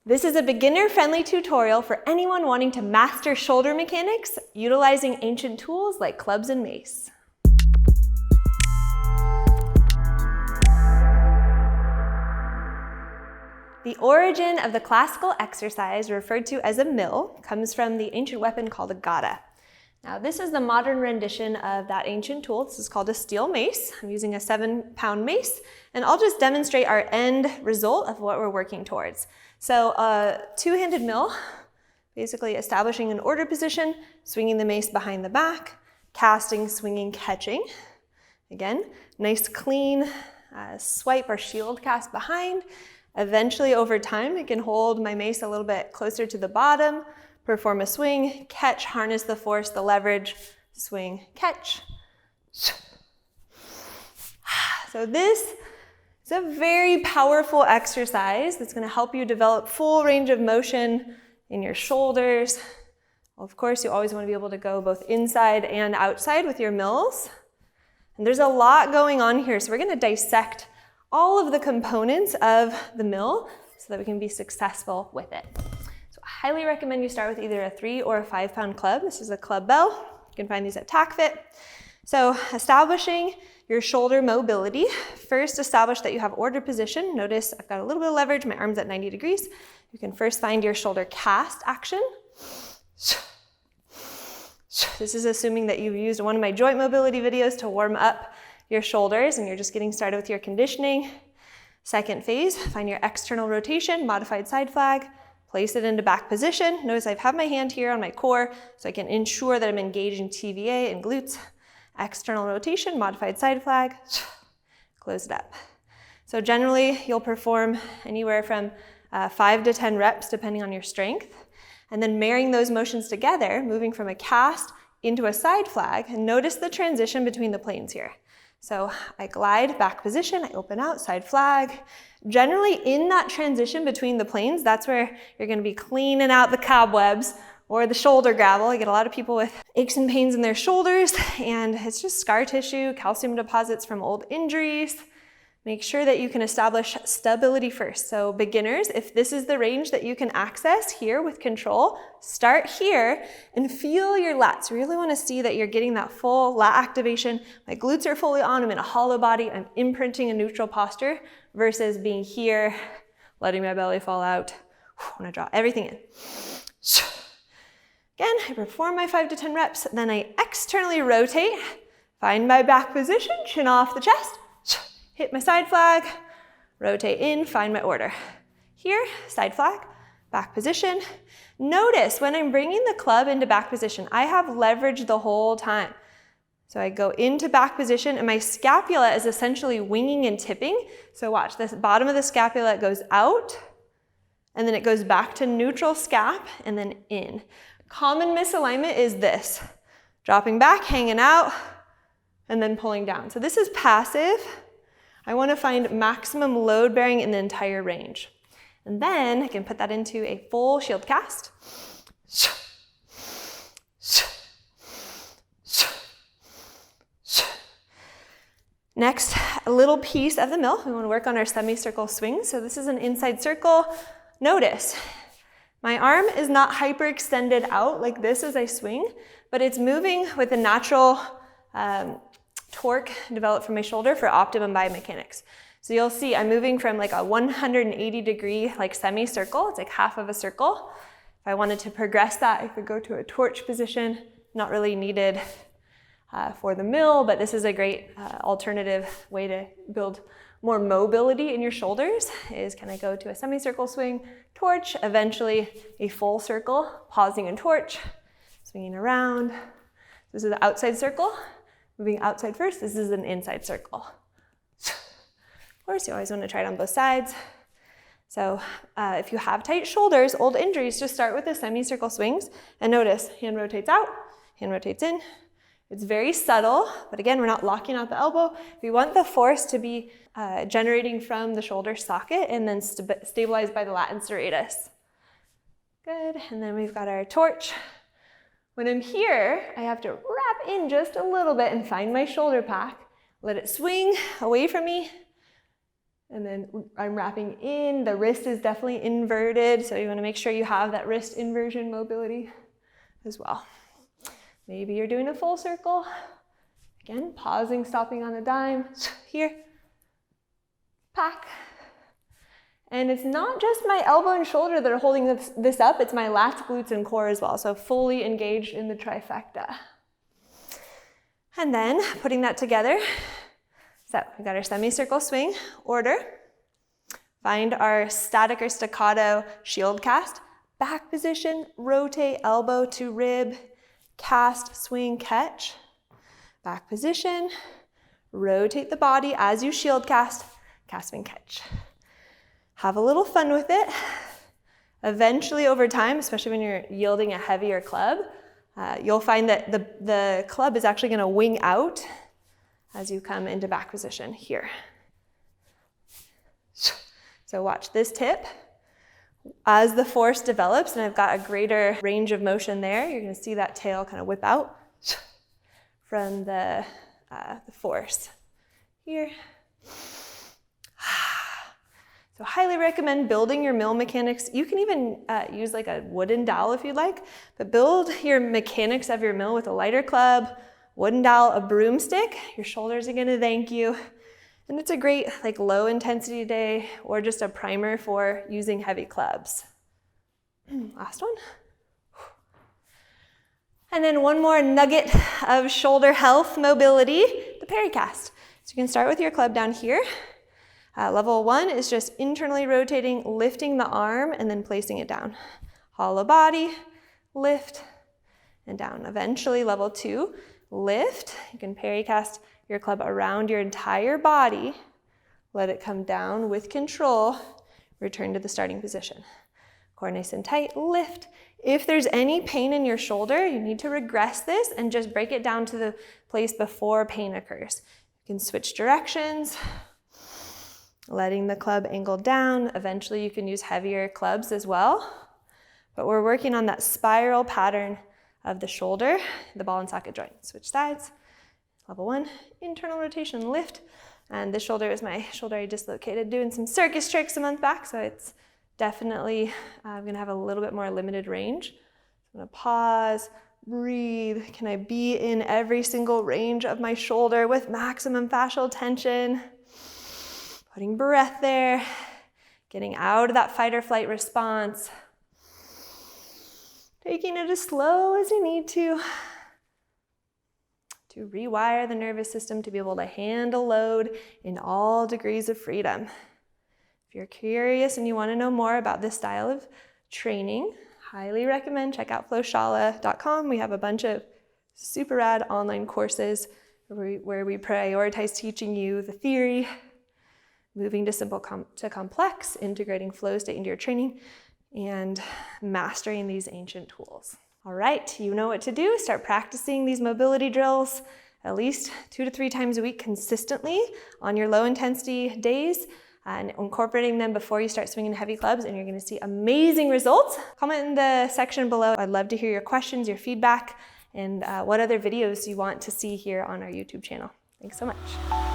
This is a beginner-friendly tutorial for anyone wanting to master shoulder mechanics utilizing ancient tools like clubs and mace. The origin of the classical exercise referred to as a mill comes from the ancient weapon called a gada. Now this is the modern rendition of that ancient tool. This is called a steel mace. I'm using a 7-pound mace, and I'll just demonstrate our end result of what we're working towards. So a two-handed mill, basically establishing an order position, swinging the mace behind the back, casting, swinging, catching. Again, nice clean swipe or shield cast behind. Eventually over time, I can hold my mace a little bit closer to the bottom, perform a swing, catch, harness the force, the leverage, swing, catch. So this is a very powerful exercise that's going to help you develop full range of motion in your shoulders. Of course, you always want to be able to go both inside and outside with your mills. And there's a lot going on here, so we're going to dissect all of the components of the mill so that we can be successful with it. So I highly recommend you start with either a 3 or a 5-pound club. This is a club bell. You can find these at TacFit. So establishing your shoulder mobility. First, establish that you have order position. Notice I've got a little bit of leverage. My arm's at 90 degrees. You can first find your shoulder cast action. This is assuming that you've used one of my joint mobility videos to warm up your shoulders and you're just getting started with your conditioning. Second phase, find your external rotation, modified side flag, place it into back position. Notice I have my hand here on my core so I can ensure that I'm engaging TVA and glutes. External rotation, modified side flag, close it up. So generally you'll perform anywhere from 5 to 10 reps depending on your strength. And then marrying those motions together, moving from a cast into a side flag, and notice the transition between the planes here. So I glide, back position, I open out, side flag. Generally in that transition between the planes, that's where you're gonna be cleaning out the cobwebs or the shoulder gravel. I get a lot of people with aches and pains in their shoulders, and it's just scar tissue, calcium deposits from old injuries. Make sure that you can establish stability first. So beginners, if this is the range that you can access here with control, start here and feel your lats. Really want to see that you're getting that full lat activation. My glutes are fully on, I'm in a hollow body, I'm imprinting a neutral posture versus being here, letting my belly fall out. I want to draw everything in. Again, I perform my 5 to 10 reps, then I externally rotate, find my back position, chin off the chest, hit my side flag, rotate in, find my order. Here, side flag, back position. Notice when I'm bringing the club into back position, I have leverage the whole time. So I go into back position and my scapula is essentially winging and tipping. So watch, this bottom of the scapula goes out and then it goes back to neutral scap and then in. Common misalignment is this, dropping back, hanging out, and then pulling down. So this is passive. I want to find maximum load bearing in the entire range. And then I can put that into a full shield cast. Next, a little piece of the mill. We want to work on our semicircle swing. So this is an inside circle. Notice, my arm is not hyperextended out like this as I swing, but it's moving with a natural torque developed from my shoulder for optimum biomechanics. So you'll see I'm moving from like a 180 degree like semicircle. It's like half of a circle. If I wanted to progress that, I could go to a torch position. Not really needed for the mill, but this is a great alternative way to build more mobility in your shoulders is can I go to a semicircle swing, torch, eventually a full circle, pausing and torch, swinging around. This is the outside circle, moving outside first. This is an inside circle. Of course, you always want to try it on both sides. So if you have tight shoulders, old injuries, just start with the semicircle swings and notice hand rotates out, hand rotates in. It's very subtle, but again, we're not locking out the elbow. We want the force to be generating from the shoulder socket and then stabilized by the latin serratus. Good, and then we've got our torch. When I'm here, I have to wrap in just a little bit and find my shoulder pack. Let it swing away from me. And then I'm wrapping in. The wrist is definitely inverted, so you want to make sure you have that wrist inversion mobility as well. Maybe you're doing a full circle. Again, pausing, stopping on a dime. Here, pack. And it's not just my elbow and shoulder that are holding this up, it's my lats, glutes, and core as well. So fully engaged in the trifecta. And then putting that together. So we got our semicircle swing order. Find our static or staccato shield cast. Back position, rotate elbow to rib, cast, swing, catch. Back position, rotate the body as you shield cast, swing, catch. Have a little fun with it. Eventually over time, especially when you're yielding a heavier club, you'll find that the club is actually going to wing out as you come into back position here. So watch this tip. As the force develops, and I've got a greater range of motion there, you're going to see that tail kind of whip out from the force here. So highly recommend building your mill mechanics. You can even use like a wooden dowel if you'd like, but build your mechanics of your mill with a lighter club, wooden dowel, a broomstick. Your shoulders are gonna thank you. And it's a great like low intensity day or just a primer for using heavy clubs. Last one. And then one more nugget of shoulder health mobility, the pericast. So you can start with your club down here. Level 1 is just internally rotating, lifting the arm, and then placing it down. Hollow body, lift, and down. Eventually, level 2, lift. You can pericast your club around your entire body. Let it come down with control. Return to the starting position. Core nice and tight, lift. If there's any pain in your shoulder, you need to regress this and just break it down to the place before pain occurs. You can switch directions. Letting the club angle down. Eventually you can use heavier clubs as well. But we're working on that spiral pattern of the shoulder, the ball and socket joint. Switch sides. Level 1, internal rotation, lift. And this shoulder is my shoulder I dislocated doing some circus tricks a month back, so it's definitely gonna have a little bit more limited range. I'm gonna pause, breathe. Can I be in every single range of my shoulder with maximum fascial tension? Putting breath there, getting out of that fight or flight response. Taking it as slow as you need to rewire the nervous system to be able to handle load in all degrees of freedom. If you're curious and you want to know more about this style of training, highly recommend check out flowshala.com. We have a bunch of super rad online courses where we prioritize teaching you the theory, moving to simple to complex, integrating flow state into your training, and mastering these ancient tools. All right, you know what to do. Start practicing these mobility drills at least 2 to 3 times a week consistently on your low intensity days and incorporating them before you start swinging heavy clubs, and you're gonna see amazing results. Comment in the section below. I'd love to hear your questions, your feedback, and what other videos you want to see here on our YouTube channel. Thanks so much.